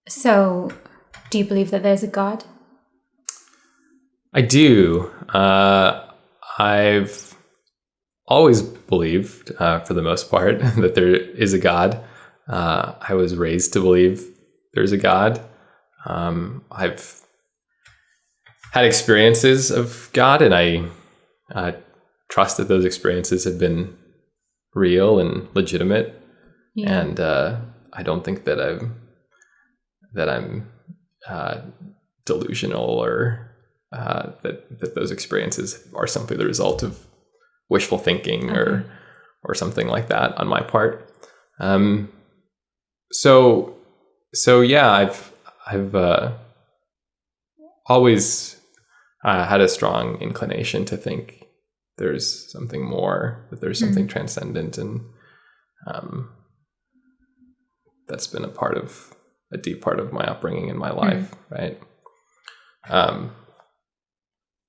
So, do you believe that there's a God? I do. I've always believed, for the most part, that there is a God. I was raised to believe there's a God. I've had experiences of God, and I trust that those experiences have been real and legitimate. Yeah. And I don't think that I'm delusional, or that those experiences are simply the result of wishful thinking or something like that on my part. So yeah, I've always had a strong inclination to think there's something more, that there's something transcendent, and that's been a deep part of my upbringing in my life, right?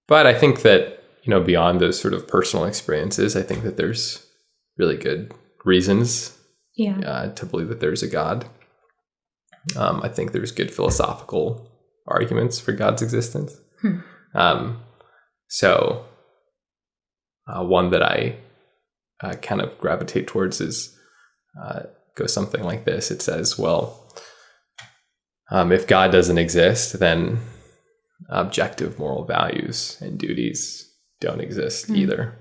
But I think that, beyond those sort of personal experiences, I think that there's really good reasons to believe that there's a God. I think there's good philosophical arguments for God's existence. So one that I kind of gravitate towards goes something like this. It says, well, if God doesn't exist, then objective moral values and duties don't exist either.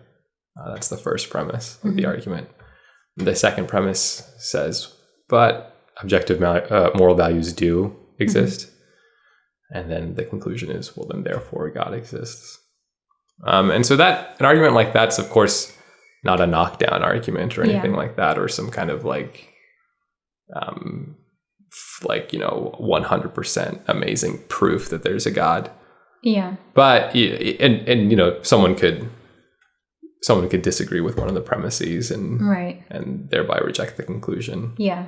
That's the first premise of the argument. The second premise says, but objective moral values do exist. And then the conclusion is, well, then therefore God exists. And so an argument like that's, of course, not a knockdown argument or anything like that, or some kind of 100% amazing proof that there's a God. Yeah. But and someone could disagree with one of the premises and thereby reject the conclusion. Yeah.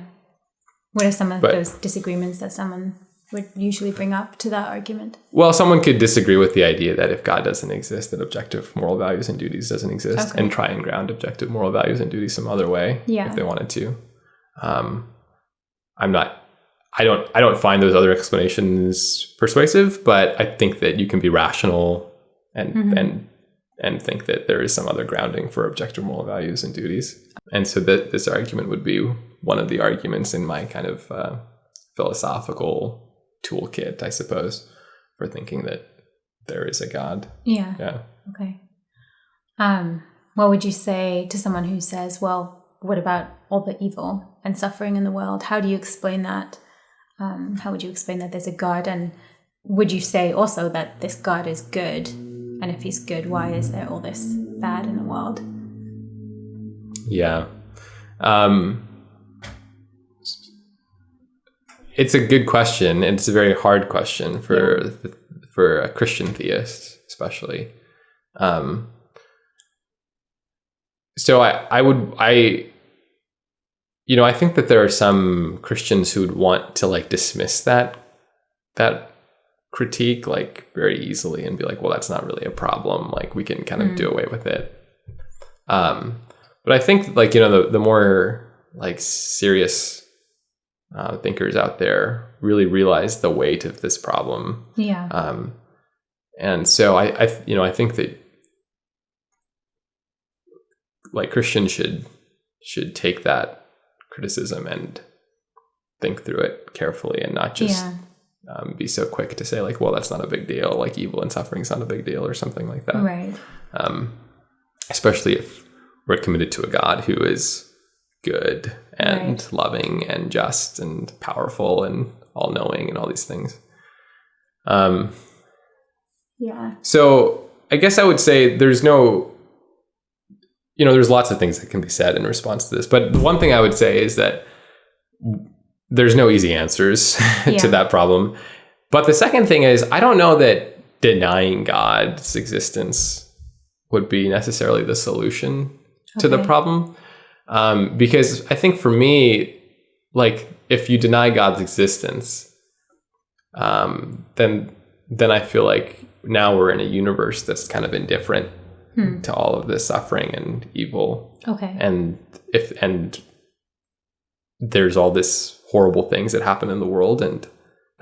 What are some of those disagreements that someone would usually bring up to that argument? Well, someone could disagree with the idea that if God doesn't exist, that objective moral values and duties doesn't exist, and try and ground objective moral values and duties some other way if they wanted to. I don't find those other explanations persuasive, but I think that you can be rational and think that there is some other grounding for objective moral values and duties. And so that this argument would be one of the arguments in my kind of philosophical toolkit, I suppose, for thinking that there is a God. Yeah. Yeah. Okay. What would you say to someone who says, well, what about all the evil and suffering in the world? How do you explain that? How would you explain that there's a God? And would you say also that this God is good? And if he's good, why is there all this bad in the world? Yeah. It's a good question. It's a very hard question for a Christian theist, especially. So I think that there are some Christians who would want to dismiss that critique very easily and be like, well, that's not really a problem. We can kind of do away with it. But I think the more serious thinkers out there really realize the weight of this problem. Yeah. And so I think that Christians should take that criticism and think through it carefully and not just be so quick to say well, that's not a big deal. Evil and suffering is not a big deal or something like that. Right. Especially if we're committed to a God who is good and loving and just and powerful and all-knowing and all these things. Yeah. So I guess I would say there's lots of things that can be said in response to this. But the one thing I would say is that there's no easy answers to that problem. But the second thing is, I don't know that denying God's existence would be necessarily the solution to the problem. Because I think for me, if you deny God's existence, then I feel like now we're in a universe that's kind of indifferent to all of this suffering and evil. Okay. And there's all this horrible things that happen in the world, and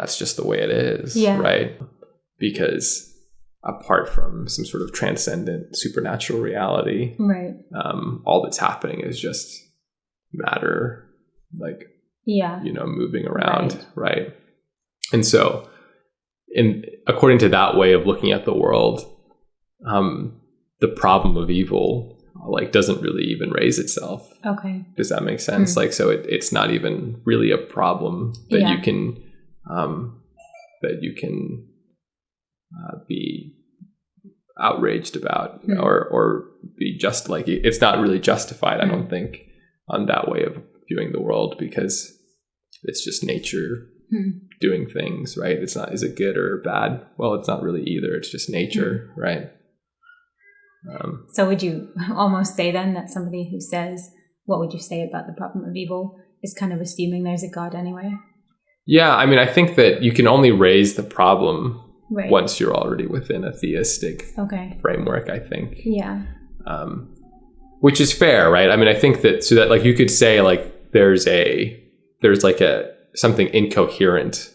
that's just the way it is, Yeah. right? Because apart from some sort of transcendent supernatural reality, Right. all that's happening is just matter, like, Yeah. moving around, right? And so, according to that way of looking at the world, the problem of evil like doesn't really even raise itself. Okay. Does that make sense? Like, so it's not even really a problem that you can be outraged about, or be just like, it's not really justified, I don't think, on that way of viewing the world, because it's just nature doing things, right? It's not, is it good or bad? Well, it's not really either. It's just nature, right? So would you almost say then that somebody who says, what would you say about the problem of evil, is kind of assuming there's a God anyway? Yeah, I mean, I think that you can only raise the problem right. once you're already within a theistic framework, I think. Yeah. Which is fair, right? I mean, I think that, so that like you could say like there's like something incoherent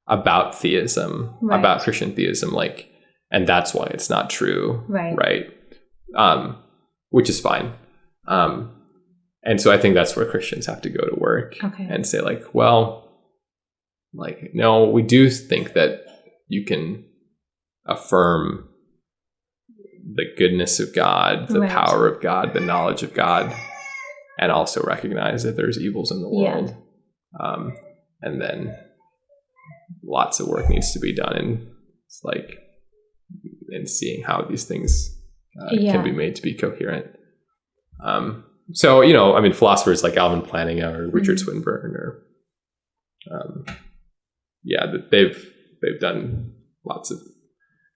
about theism, about Christian theism, like, and that's why it's not true, right? Which is fine. And so I think that's where Christians have to go to work and say like, well, like, no, we do think that you can affirm the goodness of God, the power of God, the knowledge of God, and also recognize that there's evils in the world. And then lots of work needs to be done in seeing how these things can be made to be coherent. So, I mean, philosophers like Alvin Plantinga or Richard Swinburne, or they've done lots of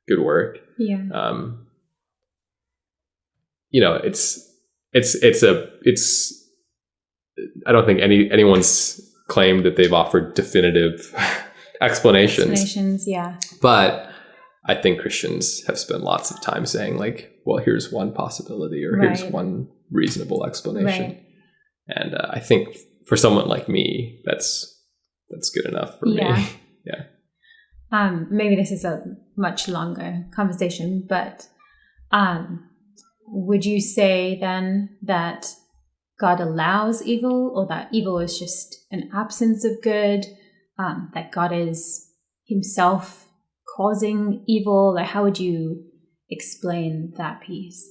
good work. Yeah. It's I don't think anyone's claimed that they've offered definitive explanations. Yeah. But I think Christians have spent lots of time saying like, well, here's one possibility, or here's one reasonable explanation. And I think for someone like me, that's good enough for me. Yeah. Maybe this is a much longer conversation, but would you say then that God allows evil, or that evil is just an absence of good, that God is himself causing evil? Like, how would you explain that piece,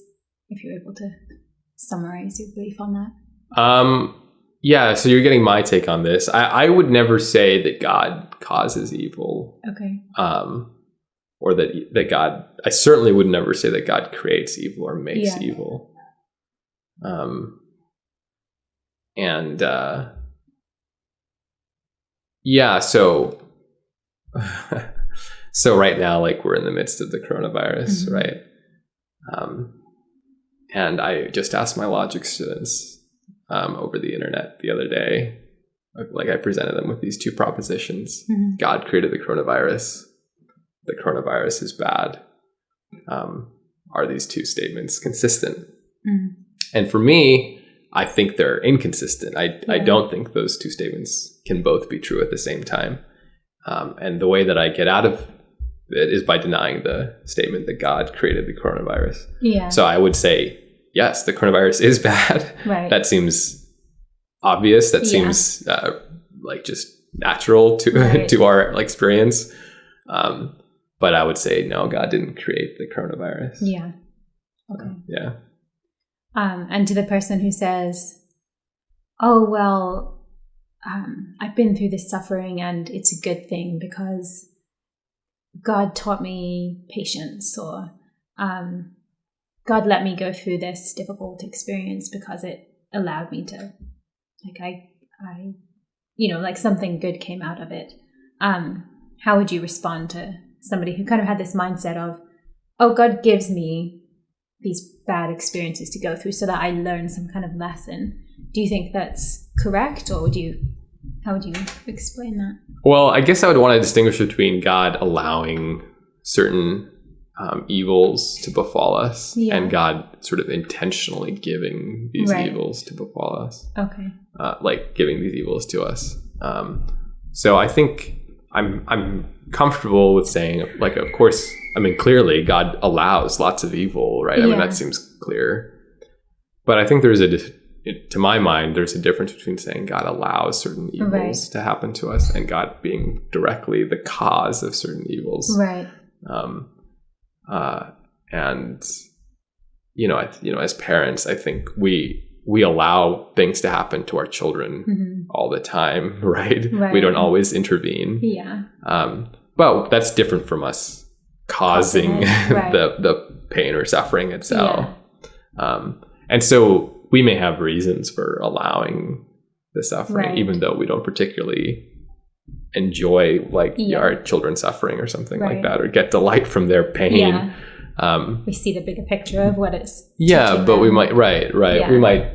if you're able to summarize your belief on that? Yeah, so you're getting my take on this. I would never say that God causes evil. Okay. Or that God, I certainly would never say that God creates evil or makes evil. So right now, like, we're in the midst of the coronavirus, right? And I just asked my logic students over the internet the other day, like, I presented them with these two propositions. God created the coronavirus. The coronavirus is bad. Are these two statements consistent? And for me, I think they're inconsistent. I don't think those two statements can both be true at the same time. And the way that I get out of it is by denying the statement that God created the coronavirus. Yeah. So I would say, yes, the coronavirus is bad. Right. That seems obvious. That seems like just natural to our experience. But I would say, no, God didn't create the coronavirus. Yeah. Okay. Yeah. And to the person who says, oh, well, I've been through this suffering and it's a good thing because God taught me patience, or God let me go through this difficult experience because it allowed me to, like, like something good came out of it. How would you respond to somebody who kind of had this mindset of, oh, God gives me these bad experiences to go through so that I learn some kind of lesson? Do you think that's correct, or how would you explain that? Well, I guess I would want to distinguish between God allowing certain evils to befall us and God sort of intentionally giving these evils to befall us. Okay. Like giving these evils to us. So I think I'm comfortable with saying, like, of course, I mean, clearly God allows lots of evil, right? I mean, that seems clear. But I think to my mind, there's a difference between saying God allows certain evils to happen to us and God being directly the cause of certain evils. Right. And as parents, I think we allow things to happen to our children all the time, right? We don't always intervene. Yeah. But that's different from us causing the pain or suffering itself. Yeah. And so we may have reasons for allowing the suffering, even though we don't particularly enjoy our children suffering or something like that, or get delight from their pain. Yeah. We see the bigger picture of what it's but them. We might yeah.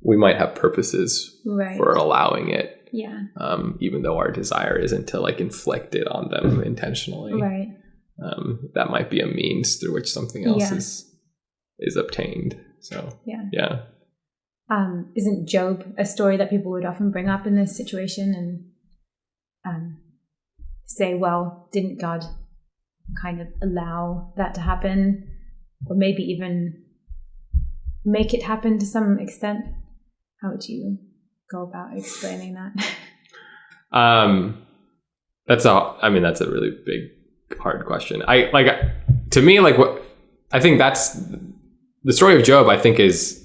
we might have purposes for allowing it, even though our desire isn't to inflict it on them intentionally. That might be a means through which something else is obtained. So isn't Job a story that people would often bring up in this situation and say, well, didn't God kind of allow that to happen, or maybe even make it happen to some extent? How would you go about explaining that? That's a really big, hard question. To me, what I think that's the story of Job, I think is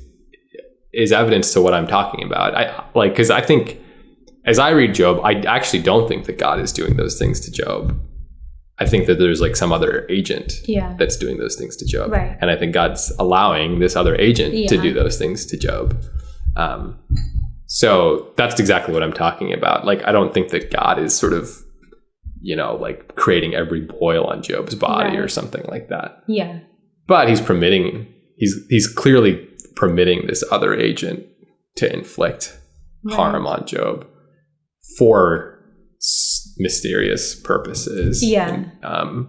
evidence to what I'm talking about. Because I think as I read Job, I actually don't think that God is doing those things to Job. I think that there's some other agent that's doing those things to Job. And I think God's allowing this other agent to do those things to Job. So that's exactly what I'm talking about. I don't think that God is sort of, creating every boil on Job's body or something like that. Yeah. But he's clearly permitting this other agent to inflict harm on Job for mysterious purposes. Yeah. And,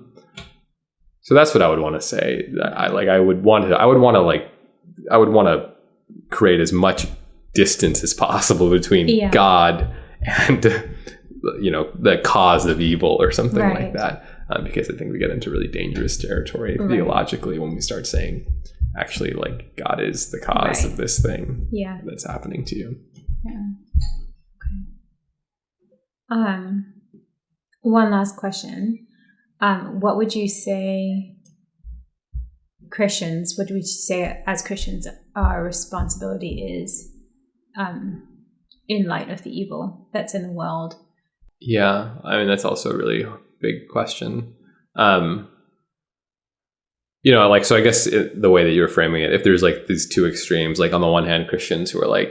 so that's what I would want to say. I would want to create as much distance as possible between God and the cause of evil or something like that, because I think we get into really dangerous territory theologically when we start saying, actually, God is the cause of this thing that's happening to you. Yeah. Okay. One last question. What would you say as Christians our responsibility is in light of the evil that's in the world? Yeah, that's also a really big question. So I guess the way that you're framing it, if there's these two extremes, on the one hand, Christians who are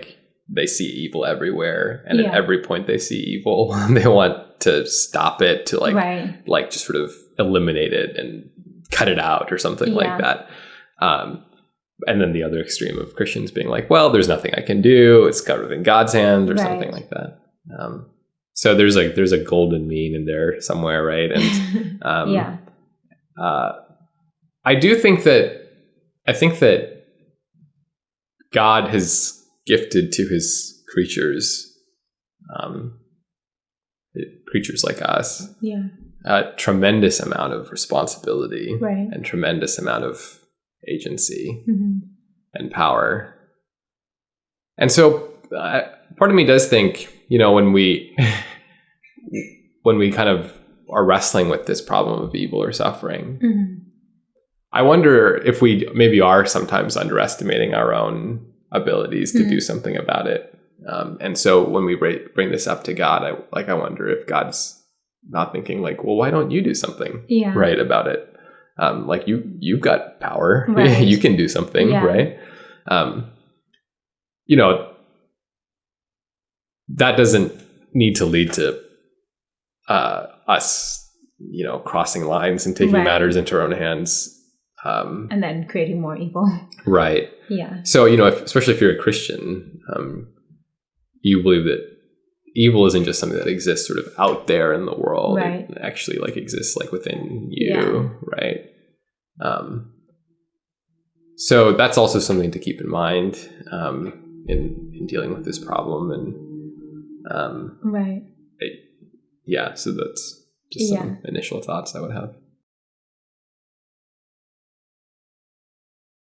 they see evil everywhere, and at every point they see evil, they want to stop it, to just sort of eliminate it and cut it out or something like that. And then the other extreme of Christians being well, there's nothing I can do, it's covered in God's hand or something like that. So there's a golden mean in there somewhere, right? And I think that God has gifted to his creatures, creatures like us, a tremendous amount of responsibility and tremendous amount of agency and power. And so part of me does think, when we kind of are wrestling with this problem of evil or suffering, I wonder if we maybe are sometimes underestimating our own abilities to do something about it. And so when we bring this up to God, I wonder if God's not thinking well, why don't you do something about it? You've got power, you can do something, right? That doesn't need to lead to us, crossing lines and taking matters into our own hands. And then creating more evil. Right. Yeah. So, especially if you're a Christian, you believe that evil isn't just something that exists sort of out there in the world. It actually exists within you. Right. So that's also something to keep in mind, in dealing with this problem. And, so just some initial thoughts I would have.